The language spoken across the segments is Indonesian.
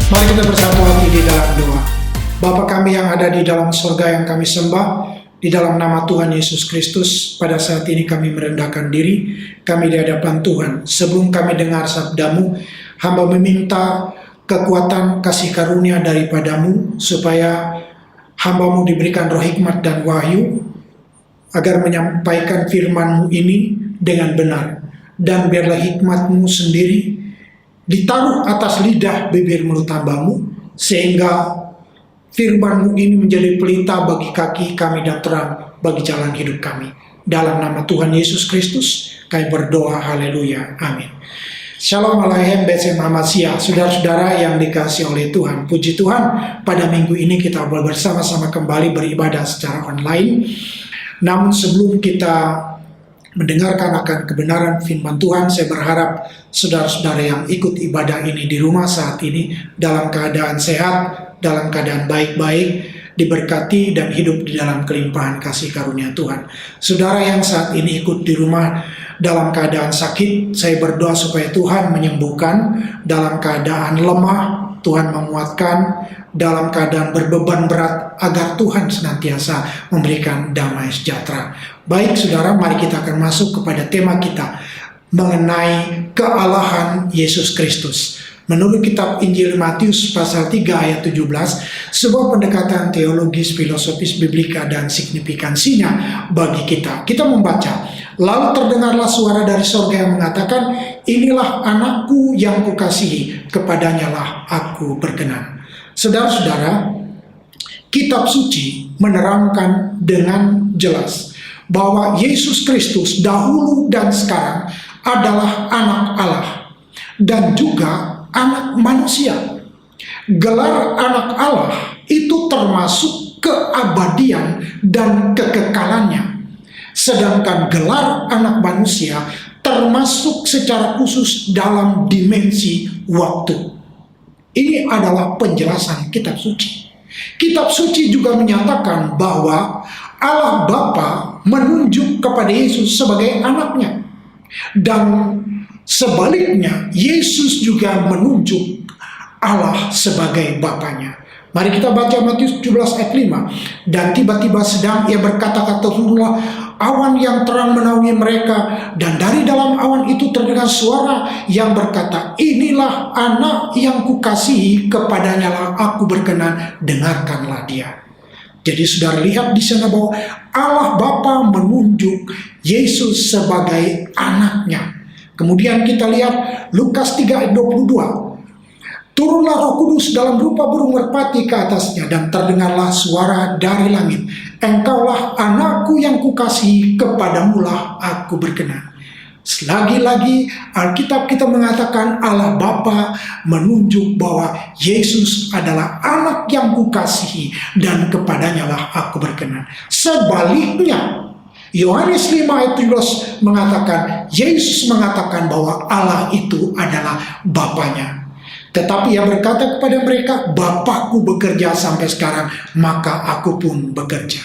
Mari kita bersatu hati di dalam doa. Bapa kami yang ada di dalam surga yang kami sembah, di dalam nama Tuhan Yesus Kristus, pada saat ini kami merendahkan diri, kami di hadapan Tuhan. Sebelum kami dengar sabdamu, hamba meminta kekuatan kasih karunia daripadamu, supaya hambamu diberikan roh hikmat dan wahyu, agar menyampaikan firman-Mu ini dengan benar. Dan biarlah hikmat-Mu sendiri ditaruh atas lidah bibir mulut hambamu, sehingga firman-Mu ini menjadi pelita bagi kaki kami dan terang bagi jalan hidup kami. Dalam nama Tuhan Yesus Kristus kami berdoa, haleluya, amin. Shalom alaikum Besem Amasia, saudara-saudara yang dikasihi oleh Tuhan. Puji Tuhan, pada minggu ini kita boleh bersama-sama kembali beribadah secara online. Namun sebelum kita mendengarkan akan kebenaran firman Tuhan, saya berharap saudara-saudara yang ikut ibadah ini di rumah saat ini dalam keadaan sehat, dalam keadaan baik-baik, diberkati dan hidup di dalam kelimpahan kasih karunia Tuhan. Saudara yang saat ini ikut di rumah dalam keadaan sakit, saya berdoa supaya Tuhan menyembuhkan. Dalam keadaan lemah, Tuhan menguatkan. Dalam keadaan berbeban berat, agar Tuhan senantiasa memberikan damai sejahtera. Baik saudara, mari kita akan masuk kepada tema kita mengenai kealahan Yesus Kristus. Menurut kitab Injil Matius pasal 3 ayat 17, sebuah pendekatan teologis, filosofis, biblika, dan signifikansinya bagi kita. Kita membaca, lalu terdengarlah suara dari sorga yang mengatakan, inilah anakku yang kukasihi, kepadanya lah aku berkenan. Saudara-saudara, kitab suci menerangkan dengan jelas bahwa Yesus Kristus dahulu dan sekarang adalah anak Allah dan juga anak manusia. Gelar anak Allah itu termasuk keabadian dan kekekalannya. Sedangkan gelar anak manusia termasuk secara khusus dalam dimensi waktu. Ini adalah penjelasan kitab suci. Kitab suci juga menyatakan bahwa Allah Bapa menunjuk kepada Yesus sebagai anaknya. Dan sebaliknya, Yesus juga menunjuk Allah sebagai Bapanya. Mari kita baca Matius 17 ayat 5. Dan tiba-tiba sedang ia berkata-kata, turunlah awan yang terang menaungi mereka, dan dari dalam awan itu terdengar suara yang berkata, inilah anak yang kukasihi, kepadanya lah aku berkenan, dengarkanlah dia. Jadi saudara lihat di sana bahwa Allah Bapa menunjuk Yesus sebagai anaknya. Kemudian kita lihat Lukas 3 ayat 22. Turunlah Roh Kudus dalam rupa burung merpati ke atasnya, dan terdengarlah suara dari langit, engkaulah anakku yang kukasihi, kepadamulah aku berkenan. Lagi-lagi Alkitab kita mengatakan Allah Bapa menunjuk bahwa Yesus adalah anak yang kukasihi, dan kepadanya lah aku berkenan. Sebaliknya, Yohanes 5 ayat 17 mengatakan, Yesus mengatakan bahwa Allah itu adalah Bapanya. Tetapi ia berkata kepada mereka, Bapakku bekerja sampai sekarang, maka aku pun bekerja.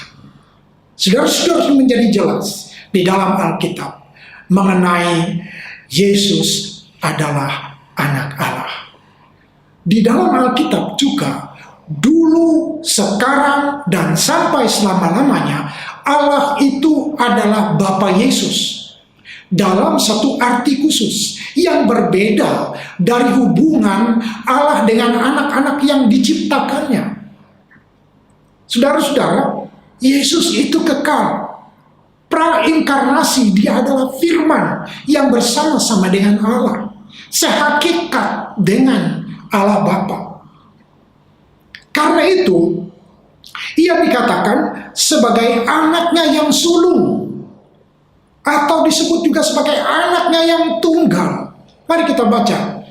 Saudara-saudara, menjadi jelas di dalam Alkitab mengenai Yesus adalah anak Allah. Di dalam Alkitab juga, dulu, sekarang, dan sampai selama-lamanya, Allah itu adalah Bapa Yesus. Dalam satu arti khusus yang berbeda dari hubungan Allah dengan anak-anak yang diciptakannya. Saudara-saudara, Yesus itu kekal. Prainkarnasi, dia adalah firman yang bersama-sama dengan Allah, sehakikat dengan Allah Bapa. Karena itu, ia dikatakan sebagai anaknya yang sulung, atau disebut juga sebagai anaknya yang tunggal. Mari kita baca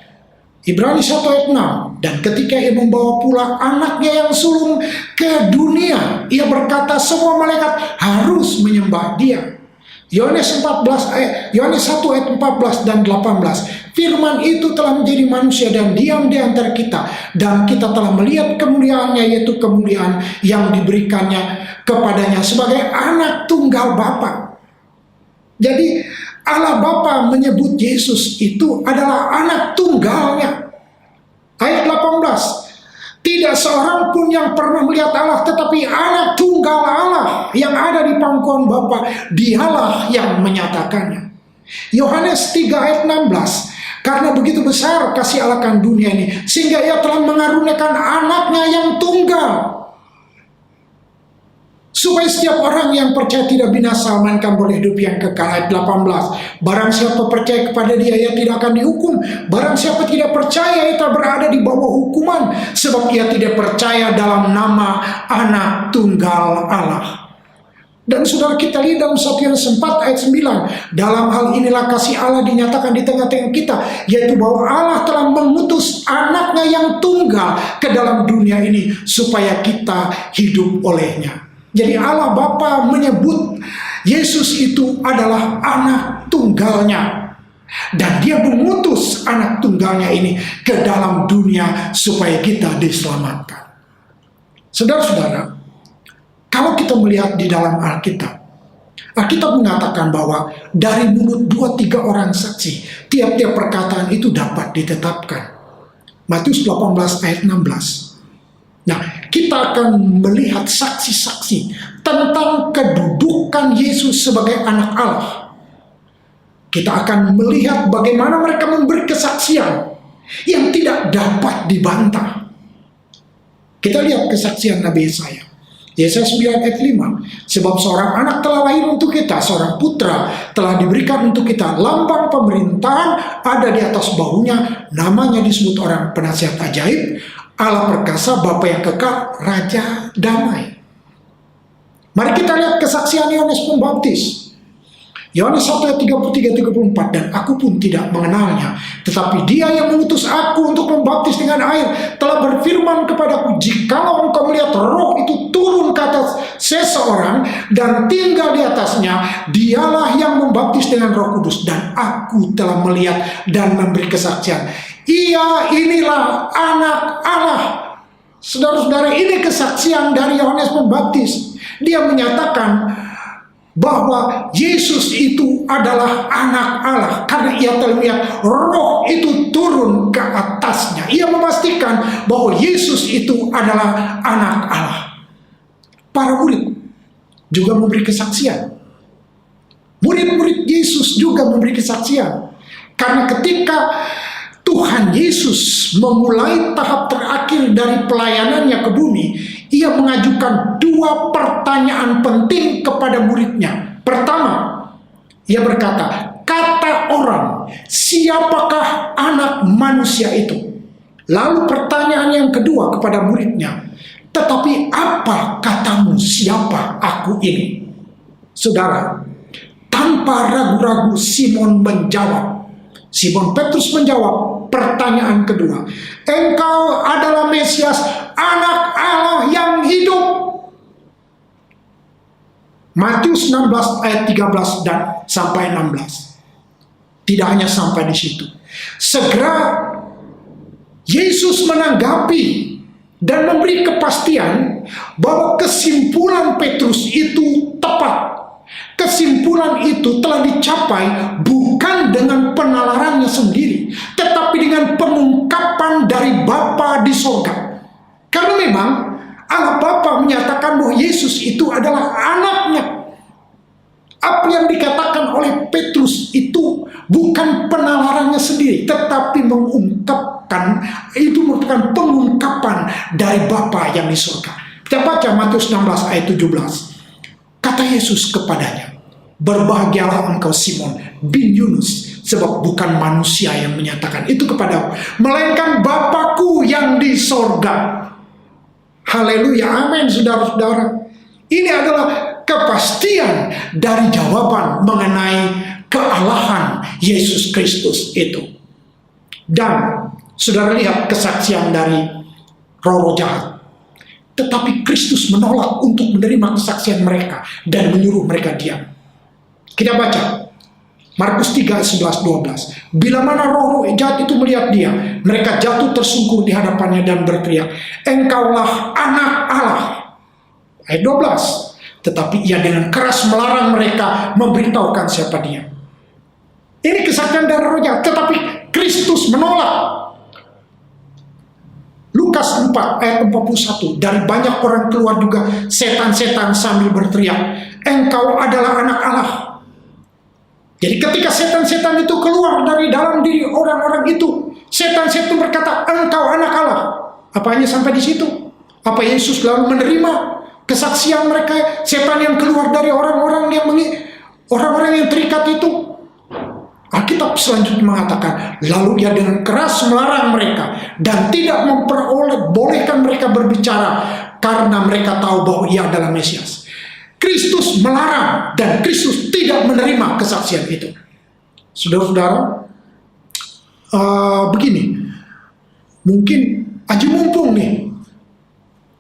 Ibrani 1 ayat 6. Dan ketika ia membawa pula anaknya yang sulung ke dunia, ia berkata semua malaikat harus menyembah dia. Yohanes 1 ayat 14 dan 18. Firman itu telah menjadi manusia dan diam di antara kita, dan kita telah melihat kemuliaannya, yaitu kemuliaan yang diberikannya kepadanya sebagai anak tunggal Bapa. Jadi Allah Bapa menyebut Yesus itu adalah anak tunggalnya. Ayat 18, Tidak seorang pun yang pernah melihat Allah, tetapi anak tunggal Allah yang ada di pangkuan Bapa, dialah yang menyatakannya. Yohanes 3 ayat 16. Karena begitu besar kasih Allah akan dunia ini, sehingga ia telah mengaruniakan anaknya yang tunggal, supaya setiap orang yang percaya tidak binasa, melainkan boleh hidup yang kekal. Ayat 18. Barang siapa percaya kepada dia, ia tidak akan dihukum. Barang siapa tidak percaya, ia telah berada di bawah hukuman, sebab ia tidak percaya dalam nama anak tunggal Allah. Dan saudara, kita lihat dalam 1 Yohanes 4 ayat 9. Dalam hal inilah kasih Allah dinyatakan di tengah-tengah kita, yaitu bahwa Allah telah mengutus anaknya yang tunggal ke dalam dunia ini, supaya kita hidup olehnya. Jadi Allah Bapa menyebut Yesus itu adalah anak tunggalnya. Dan dia mengutus anak tunggalnya ini ke dalam dunia supaya kita diselamatkan. Saudara-saudara, kalau kita melihat di dalam Alkitab, Alkitab mengatakan bahwa dari mulut 2-3 orang saksi, tiap-tiap perkataan itu dapat ditetapkan. Matius 18 ayat 16. Nah, kita akan melihat saksi-saksi tentang kedudukan Yesus sebagai anak Allah. Kita akan melihat bagaimana mereka memberi kesaksian yang tidak dapat dibantah. Kita lihat kesaksian Nabi Yesaya. Yesaya 9 ayat 5. Sebab seorang anak telah lahir untuk kita, seorang putra telah diberikan untuk kita. Lambang pemerintahan ada di atas bahunya, namanya disebut orang penasihat ajaib, Allah perkasa, Bapa yang kekal, Raja damai. Mari kita lihat kesaksian Yohanes Pembaptis. Yohanes 1 ayat 33-34. Dan aku pun tidak mengenalnya, tetapi dia yang mengutus aku untuk membaptis dengan air telah berfirman kepadaku, jikalau engkau melihat roh itu turun ke atas seseorang dan tinggal di atasnya, dialah yang membaptis dengan Roh Kudus. Dan aku telah melihat dan memberi kesaksian, ia inilah anak Allah. Saudara-saudara, ini kesaksian dari Yohanes Pembaptis. Dia menyatakan bahwa Yesus itu adalah anak Allah karena ia telah melihat roh itu turun ke atasnya. Ia memastikan bahwa Yesus itu adalah anak Allah. Para murid juga memberi kesaksian. Murid-murid Yesus juga memberi kesaksian. Karena ketika Tuhan Yesus memulai tahap terakhir dari pelayanannya ke bumi, ia mengajukan 2 pertanyaan penting kepada muridnya. Pertama, ia berkata, kata orang, siapakah anak manusia itu? Lalu pertanyaan yang kedua kepada muridnya, tetapi apa katamu, siapa aku ini? Saudara, tanpa ragu-ragu Simon menjawab. Simon Petrus menjawab pertanyaan kedua, engkau adalah Mesias, anak Allah yang hidup. Matius 16 ayat 13 dan sampai 16. Tidak hanya sampai di situ. Segera Yesus menanggapi dan memberi kepastian bahwa kesimpulan Petrus itu tepat. Kesimpulan itu telah dicapai bukan dengan penalarannya sendiri, tetapi dengan pengungkapan dari Bapa di sorga. Karena memang Allah Bapa menyatakan bahwa Yesus itu adalah anaknya. Apa yang dikatakan oleh Petrus itu bukan penalarannya sendiri, tetapi mengungkapkan, itu merupakan pengungkapan dari Bapa yang di sorga. Kita baca Matius 16 ayat 17. Kata Yesus kepadanya, berbahagialah engkau Simon bin Yunus, sebab bukan manusia yang menyatakan itu kepadamu, melainkan Bapa-Ku yang di sorga. Haleluya, amin saudara-saudara. Ini adalah kepastian dari jawaban mengenai kealahan Yesus Kristus itu. Dan saudara lihat kesaksian dari roh jahat. Tetapi Kristus menolak untuk menerima kesaksian mereka dan menyuruh mereka diam. Kita baca Markus 3, 11-12. Bila mana roh jahat itu melihat dia, mereka jatuh tersungkur di hadapannya dan berteriak, engkaulah anak Allah. Ayat 12. Tetapi ia dengan keras melarang mereka memberitahukan siapa dia. Ini kesaksian dari roh jahat, tetapi Kristus menolak. Lukas 4 ayat 41, dari banyak orang keluar juga setan-setan sambil berteriak, engkau adalah anak Allah. Jadi ketika setan-setan itu keluar dari dalam diri orang-orang itu, setan-setan berkata, engkau anak Allah. Apa hanya sampai di situ? Apa Yesus lalu menerima kesaksian mereka, setan yang keluar dari orang-orang yang terikat itu? Alkitab selanjutnya mengatakan, lalu dia dengan keras melarang mereka dan tidak memperbolehkan mereka berbicara karena mereka tahu bahwa ia adalah Mesias. Kristus melarang dan Kristus tidak menerima kesaksian itu. Saudara-saudara, begini, mungkin aji mumpung nih,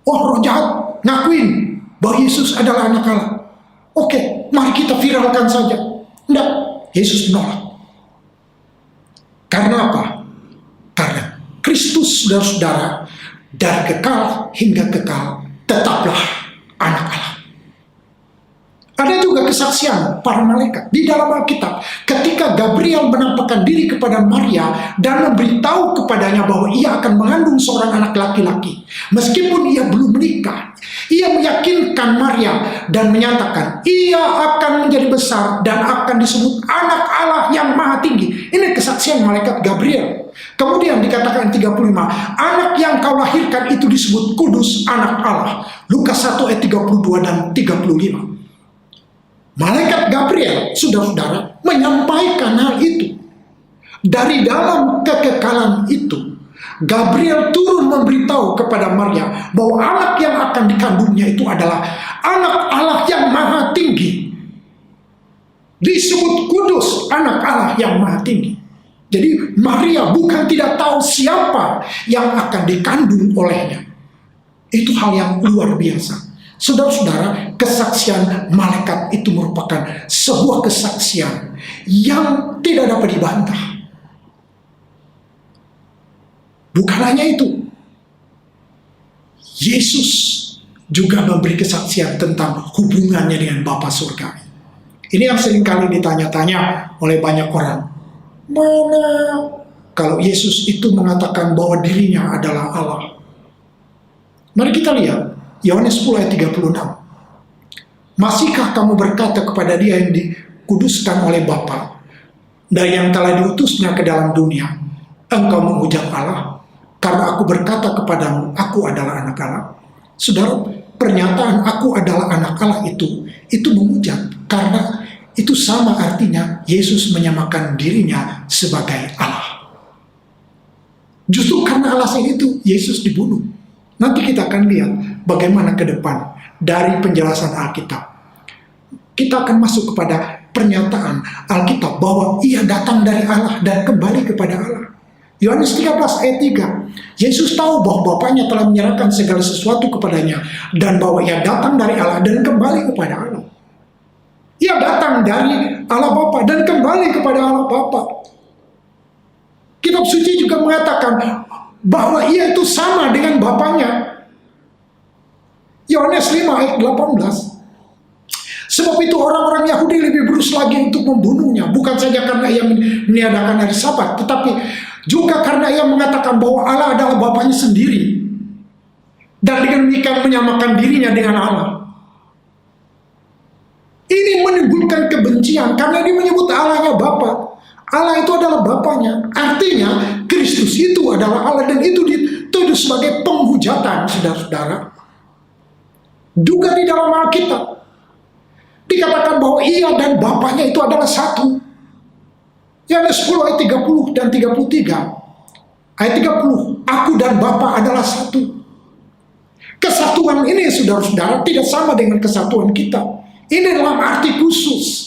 roh jahat ngakuin bahwa Yesus adalah anak Allah. Oke, mari kita viralkan saja. Enggak, Yesus menolak. Karena apa? Karena Kristus, saudara-saudara, dari kekal hingga kekal tetaplah anak Allah. Ada juga kesaksian para malaikat di dalam Alkitab ketika Gabriel menampakkan diri kepada Maria dan memberitahu kepadanya bahwa ia akan mengandung seorang anak laki-laki. Meskipun ia belum menikah, ia meyakinkan Maria dan menyatakan ia akan menjadi besar dan akan disebut anak Allah yang maha tinggi. Ini kesaksian malaikat Gabriel. Kemudian dikatakan 35, anak yang kau lahirkan itu disebut kudus, anak Allah. Lukas 1 ayat 32 dan 35. Malaikat Gabriel, saudara-saudara, menyampaikan hal itu. Dari dalam kekekalan itu, Gabriel turun memberitahu kepada Maria bahwa anak yang akan dikandungnya itu adalah anak Allah yang maha tinggi. Disebut kudus, anak Allah yang maha tinggi. Jadi Maria bukan tidak tahu siapa yang akan dikandung olehnya. Itu hal yang luar biasa. Saudara-saudara, kesaksian malaikat itu merupakan sebuah kesaksian yang tidak dapat dibantah. Bukan hanya itu, Yesus juga memberi kesaksian tentang hubungannya dengan Bapa surga. Ini yang seringkali ditanya-tanya oleh banyak orang. Mana kalau Yesus itu mengatakan bahwa dirinya adalah Allah? Mari kita lihat Yohanes 10 ayat 36. Masihkah kamu berkata kepada dia yang dikuduskan oleh Bapa dan yang telah diutusnya ke dalam dunia, engkau menghujat Allah karena aku berkata kepadamu, aku adalah anak Allah? Saudara, pernyataan aku adalah anak Allah itu menghujat, karena itu sama artinya Yesus menyamakan dirinya sebagai Allah. Justru karena alasan itu Yesus dibunuh. Nanti kita akan lihat bagaimana ke depan dari penjelasan Alkitab. Kita akan masuk kepada pernyataan Alkitab bahwa ia datang dari Allah dan kembali kepada Allah. Yohanes 13 ayat 3. Yesus tahu bahwa Bapaknya telah menyerahkan segala sesuatu kepadanya dan bahwa ia datang dari Allah dan kembali kepada Allah. Ia datang dari Allah Bapa dan kembali kepada Allah Bapa. Kitab suci juga mengatakan bahwa ia itu sama dengan Bapaknya. Yohanes 5 ayat 18. Sebab itu orang-orang Yahudi lebih berusaha lagi untuk membunuhnya, bukan saja karena ia meniadakan hari Sabat, tetapi juga karena ia mengatakan bahwa Allah adalah Bapaknya sendiri dan dengan demikian menyamakan dirinya dengan Allah. Ini menimbulkan kebencian karena dia menyebut Allahnya Bapa. Allah itu adalah Bapaknya. Artinya Kristus itu adalah Allah dan itu dituduh sebagai penghujatan, saudara-saudara. Juga di dalam Alkitab dikatakan bahwa ia dan Bapaknya itu adalah satu. Yohanes 10 ayat 30 dan 33. Ayat 30, aku dan Bapa adalah satu. Kesatuan ini, saudara-saudara, tidak sama dengan kesatuan kita. Ini dalam arti khusus.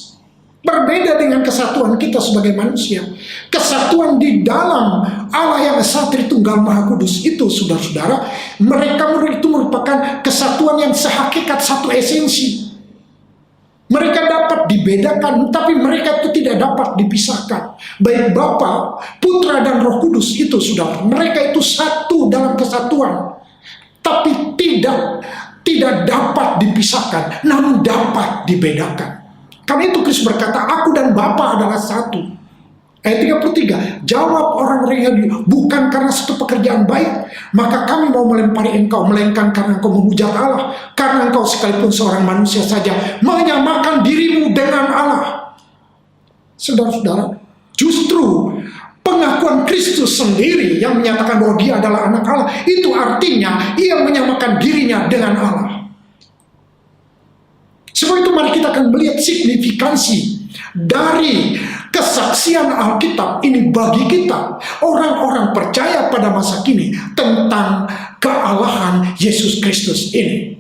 Berbeda dengan kesatuan kita sebagai manusia. Kesatuan di dalam Allah yang Esa Tritunggal Maha Kudus itu, saudara-saudara, mereka itu merupakan kesatuan yang sehakikat satu esensi. Mereka dapat dibedakan, tapi mereka itu tidak dapat dipisahkan. Baik Bapa, Putra, dan Roh Kudus itu, saudara, mereka itu satu dalam kesatuan, tapi tidak dapat dipisahkan, namun dapat dibedakan. Karena itu Kristus berkata, aku dan Bapa adalah satu. Ayat 33, jawab orang-orang Yahudi, bukan karena satu pekerjaan baik, maka kami mau melempari engkau, melainkan karena engkau menghujat Allah, karena engkau sekalipun seorang manusia saja menyamakan dirimu dengan Allah. Saudara-saudara, justru pengakuan Kristus sendiri yang menyatakan bahwa dia adalah anak Allah, itu artinya ia menyamakan dirinya dengan Allah. Sebab itu mari kita akan melihat signifikansi dari kesaksian Alkitab ini bagi kita, orang-orang percaya pada masa kini, tentang kealahan Yesus Kristus ini.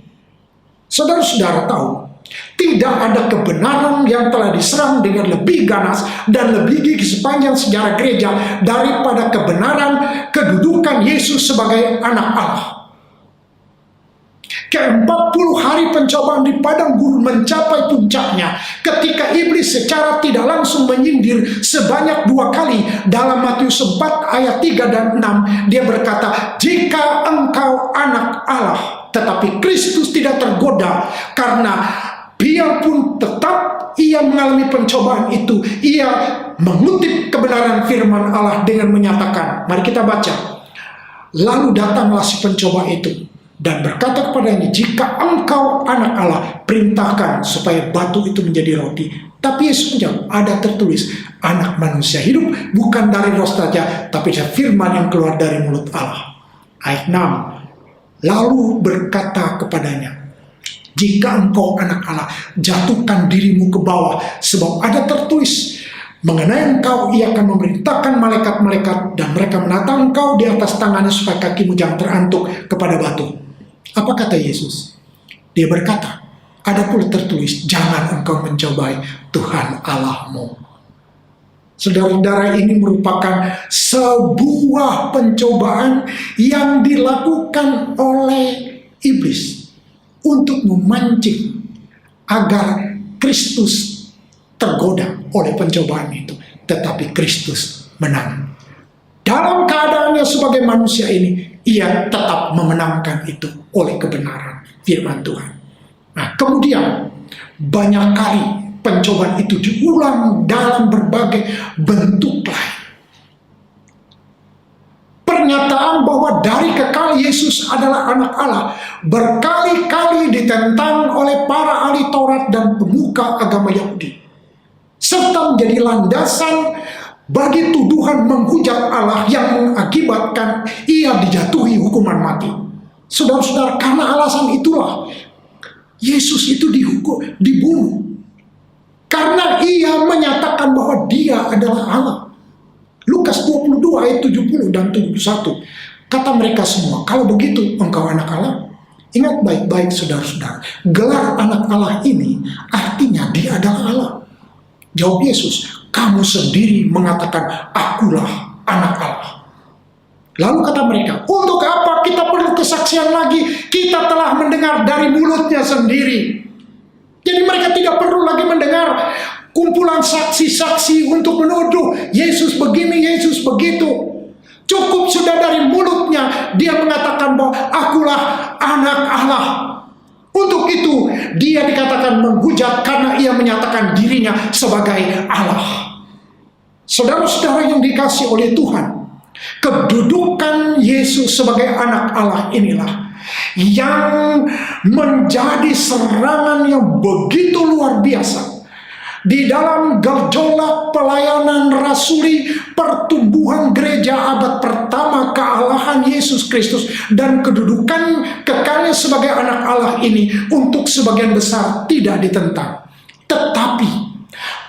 Saudara-saudara tahu, tidak ada kebenaran yang telah diserang dengan lebih ganas dan lebih gigih sepanjang sejarah gereja daripada kebenaran kedudukan Yesus sebagai anak Allah. Ke-40 hari pencobaan di padang gurun mencapai puncaknya ketika iblis secara tidak langsung menyindir sebanyak 2 kali. Dalam Matius 4 ayat 3 dan 6 dia berkata, jika engkau anak Allah. Tetapi Kristus tidak tergoda, karena biarpun tetap ia mengalami pencobaan itu, ia mengutip kebenaran firman Allah dengan menyatakan, mari kita baca, lalu datanglah si pencoba itu dan berkata kepadanya, jika engkau anak Allah, perintahkan supaya batu itu menjadi roti. Tapi Yesus menjawab, ada tertulis, anak manusia hidup bukan dari roh saja, tapi dari firman yang keluar dari mulut Allah. Ayat 6, lalu berkata kepadanya, jika engkau anak Allah, jatuhkan dirimu ke bawah, sebab ada tertulis, mengenai engkau ia akan memerintahkan malaikat-malaikat, dan mereka menata engkau di atas tangannya supaya kakimu jangan terantuk kepada batu. Apa kata Yesus? Dia berkata, ada pula tertulis, jangan engkau mencobai Tuhan Allahmu. Saudara-saudara, ini merupakan sebuah pencobaan yang dilakukan oleh iblis untuk memancing agar Kristus tergoda oleh pencobaan itu. Tetapi Kristus menang. Dalam keadaannya sebagai manusia ini, ia tetap memenangkan itu oleh kebenaran firman Tuhan. Nah, kemudian banyak kali pencobaan itu diulang dalam berbagai bentuk lain. Pernyataan bahwa dari kekal Yesus adalah anak Allah berkali-kali ditentang oleh para ahli Taurat dan pemuka agama Yahudi, serta menjadi landasan bagi tuduhan menghujat Allah yang mengakibatkan ia dijatuhi hukuman mati. Saudara-saudara, karena alasan itulah Yesus itu dibunuh, karena ia menyatakan bahwa dia adalah Allah. Lukas 22 ayat 70 dan 71. Kata mereka semua, kalau begitu engkau anak Allah. Ingat baik-baik saudara-saudara, gelar anak Allah ini artinya dia adalah Allah. Jawab Yesus, kamu sendiri mengatakan akulah anak Allah. Lalu kata mereka, untuk apa kita perlu kesaksian lagi? Kita telah mendengar dari mulutnya sendiri. Jadi mereka tidak perlu lagi mendengar kumpulan saksi-saksi untuk menuduh Yesus begini, Yesus begitu. Cukup sudah dari mulutnya dia mengatakan bahwa akulah anak Allah. Untuk itu dia dikatakan menghujat karena ia menyatakan dirinya sebagai Allah. Saudara-saudara yang dikasihi oleh Tuhan, kedudukan Yesus sebagai anak Allah inilah yang menjadi serangan yang begitu luar biasa di dalam gejolak pelayanan rasuli, pertumbuhan gereja abad pertama, kealahan Yesus Kristus dan kedudukan kekalnya sebagai anak Allah ini untuk sebagian besar tidak ditentang. Tetapi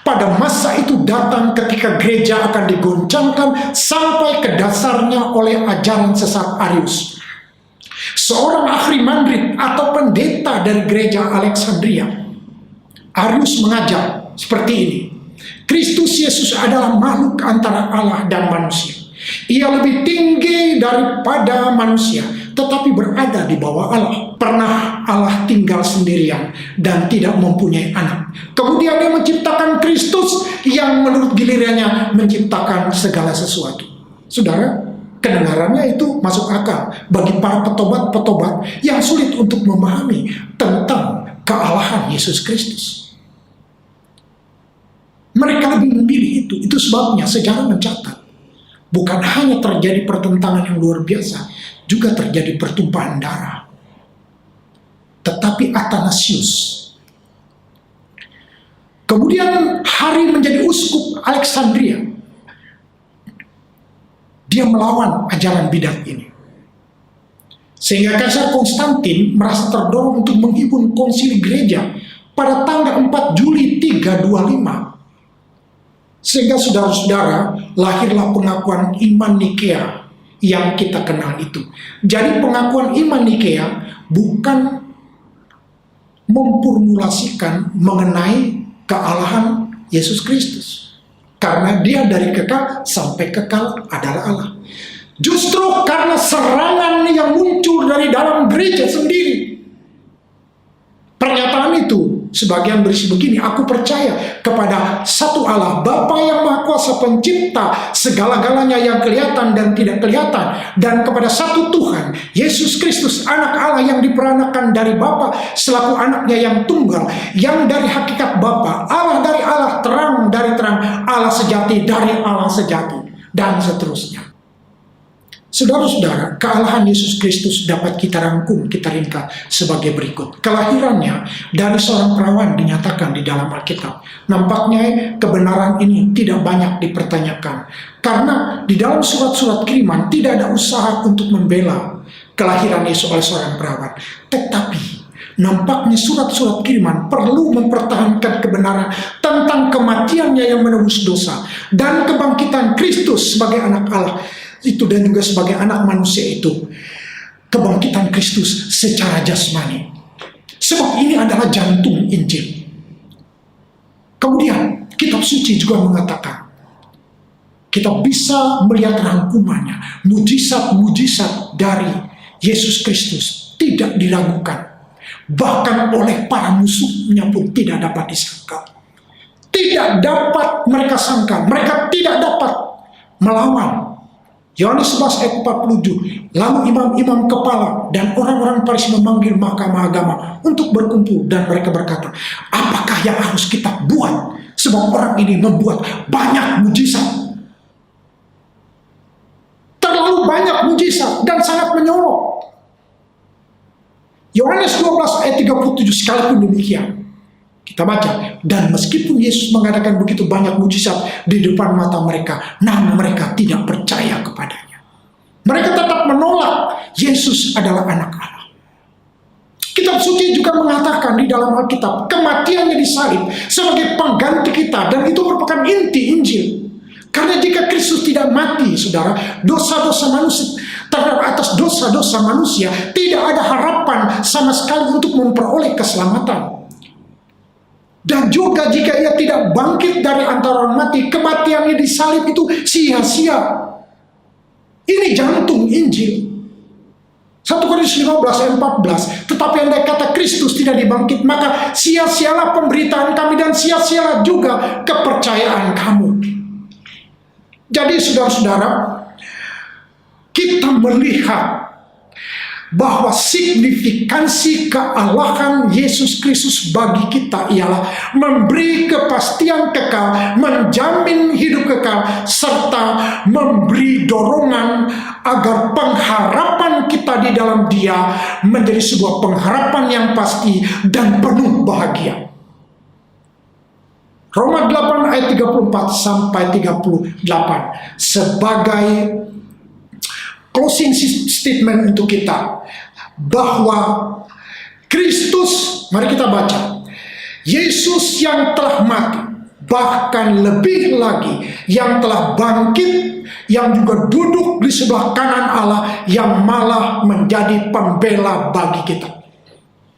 pada masa itu datang ketika gereja akan digoncangkan sampai ke dasarnya oleh ajaran sesat Arius. Seorang Ahrimandrit atau pendeta dari gereja Alexandria, Arius mengajar seperti ini. Kristus Yesus adalah makhluk antara Allah dan manusia. Ia lebih tinggi daripada manusia, tetapi berada di bawah Allah. Pernah Allah tinggal sendirian dan tidak mempunyai anak. Kemudian dia menciptakan Kristus yang menurut gilirannya menciptakan segala sesuatu. Saudara, kedengarannya itu masuk akal bagi para petobat-petobat yang sulit untuk memahami tentang kealahan Yesus Kristus. Mereka lebih memilih itu. Itu sebabnya sejarah mencatat, bukan hanya terjadi pertentangan yang luar biasa, juga terjadi pertumpahan darah. Tetapi Athanasius kemudian hari menjadi uskup Alexandria, dia melawan ajaran bidat ini. Sehingga Kaisar Konstantin merasa terdorong untuk menghimpun konsili gereja pada tanggal 4 Juli 325. Sehingga saudara-saudara, lahirlah pengakuan iman Nikea yang kita kenal itu. Jadi pengakuan iman Nikea bukan memformulasikan mengenai kealahan Yesus Kristus, karena dia dari kekal sampai kekal adalah Allah. Justru karena serangan yang muncul dari dalam gereja sendiri. Pernyataan itu sebagian berisi begini: aku percaya kepada satu Allah, Bapa yang Maha Kuasa, pencipta segala-galanya yang kelihatan dan tidak kelihatan, dan kepada satu Tuhan, Yesus Kristus, anak Allah yang diperanakan dari Bapa selaku anaknya yang tunggal, yang dari hakikat Bapa, Allah dari Allah, terang dari terang, Allah sejati dari Allah sejati, dan seterusnya. Saudara-saudara, kealahan Yesus Kristus dapat kita rangkum, kita ringkas sebagai berikut. Kelahirannya dari seorang perawan dinyatakan di dalam Alkitab. Nampaknya kebenaran ini tidak banyak dipertanyakan, karena di dalam surat-surat kiriman tidak ada usaha untuk membela kelahiran Yesus oleh seorang perawan. Tetapi nampaknya surat-surat kiriman perlu mempertahankan kebenaran tentang kematiannya yang menebus dosa dan kebangkitan Kristus sebagai anak Allah itu, dan juga sebagai anak manusia itu, kebangkitan Kristus secara jasmani. Sebab ini adalah jantung Injil. Kemudian kitab suci juga mengatakan kita bisa melihat rangkumannya, mujizat-mujizat dari Yesus Kristus tidak diragukan, bahkan oleh para musuhnya pun tidak dapat disangkal. Tidak dapat mereka sangka, mereka tidak dapat melawan. Yohanes 11 ayat 47, lalu imam-imam kepala dan orang-orang Farisi memanggil mahkamah agama untuk berkumpul, dan mereka berkata, apakah yang harus kita buat? Sebab orang ini membuat banyak mujizat. Terlalu banyak mujizat dan sangat menyolok. Yohanes 12 ayat 37, sekalipun demikian, kita baca, dan meskipun Yesus mengadakan begitu banyak mujizat di depan mata mereka, namun mereka tidak percaya kepadanya. Mereka tetap menolak Yesus adalah anak Allah. Kitab suci juga mengatakan di dalam Alkitab, kematiannya disalib sebagai pengganti kita, dan itu merupakan inti Injil. Karena jika Kristus tidak mati, saudara, dosa-dosa manusia, terhadap atas dosa-dosa manusia, tidak ada harapan sama sekali untuk memperoleh keselamatan. Dan juga jika ia tidak bangkit dari antara orang mati, kematiannya disalib itu sia-sia. Ini jantung Injil. 1 Korintus 15 ayat 14, tetapi andai kata Kristus tidak dibangkit, maka sia-sialah pemberitaan kami dan sia-sialah juga kepercayaan kamu. Jadi saudara-saudara, kita melihat bahwa signifikansi kealahan Yesus Kristus bagi kita ialah memberi kepastian kekal, menjamin hidup kekal, serta memberi dorongan agar pengharapan kita di dalam Dia menjadi sebuah pengharapan yang pasti dan penuh bahagia. Roma 8 ayat 34 sampai 38 sebagai closing statement untuk kita, bahwa Kristus, mari kita baca, Yesus yang telah mati, bahkan lebih lagi yang telah bangkit, yang juga duduk di sebelah kanan Allah, yang malah menjadi pembela bagi kita.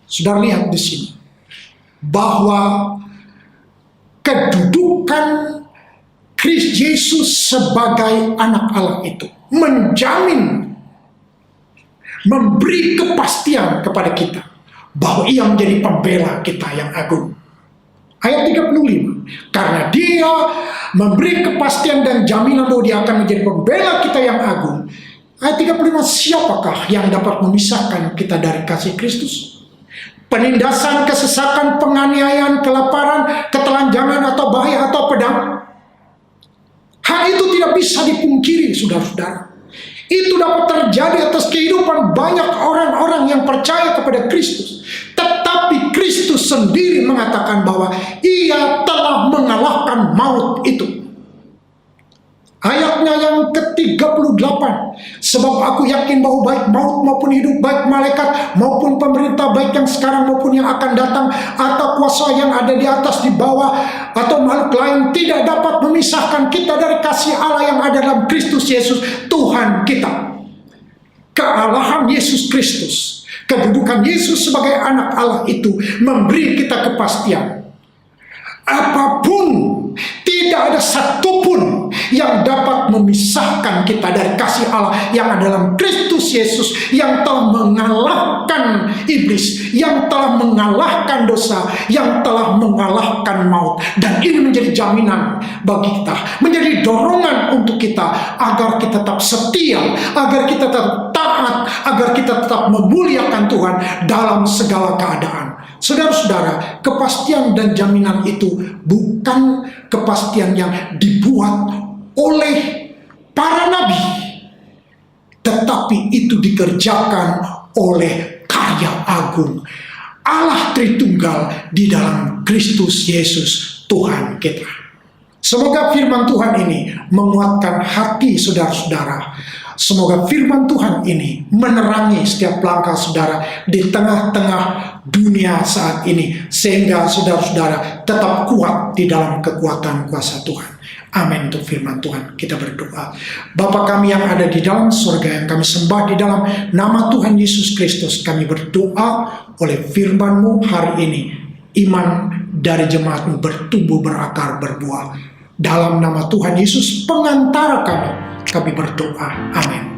Saudara lihat di sini bahwa kedudukan Kristus Yesus sebagai anak Allah itu menjamin, memberi kepastian kepada kita bahwa Ia menjadi pembela kita yang agung. Ayat 35, karena Dia memberi kepastian dan jaminan bahwa Dia akan menjadi pembela kita yang agung. Ayat 35, siapakah yang dapat memisahkan kita dari kasih Kristus? penindasan, kesesakan, penganiayaan, kelaparan, ketelanjangan atau bahaya atau pedang. Hal itu tidak bisa dipungkiri, saudara-saudara. Itu dapat terjadi atas kehidupan banyak orang-orang yang percaya kepada Kristus. Tetapi Kristus sendiri mengatakan bahwa Ia telah mengalahkan maut itu. Ayatnya yang ke-38, sebab aku yakin bahwa baik maut maupun hidup, baik malaikat maupun pemerintah, baik yang sekarang maupun yang akan datang, atau kuasa yang ada di atas, di bawah, atau makhluk lain, tidak dapat memisahkan kita dari kasih Allah yang ada dalam Kristus Yesus Tuhan kita. Kealahan Yesus Kristus, kedudukan Yesus sebagai anak Allah itu memberi kita kepastian. Apapun, tidak ada satupun yang dapat memisahkan kita dari kasih Allah yang ada dalam Kristus Yesus, yang telah mengalahkan iblis, yang telah mengalahkan dosa, yang telah mengalahkan maut. Dan ini menjadi jaminan bagi kita, menjadi dorongan untuk kita agar kita tetap setia, agar kita tetap taat, agar kita tetap memuliakan Tuhan dalam segala keadaan. Saudara-saudara, kepastian dan jaminan itu bukan kepastian yang dibuat oleh para nabi, tetapi itu dikerjakan oleh karya agung Allah Tritunggal di dalam Kristus Yesus Tuhan kita. Semoga firman Tuhan ini menguatkan hati saudara-saudara. Semoga firman Tuhan ini menerangi setiap langkah saudara di tengah-tengah dunia saat ini, sehingga saudara-saudara tetap kuat di dalam kekuatan kuasa Tuhan. Amin untuk firman Tuhan. Kita berdoa. Bapa kami yang ada di dalam surga, yang kami sembah di dalam nama Tuhan Yesus Kristus, kami berdoa oleh firman-Mu hari ini, iman dari jemaat-Mu bertumbuh, berakar, berbuah. Dalam nama Tuhan Yesus, pengantara kami berdoa. Amin.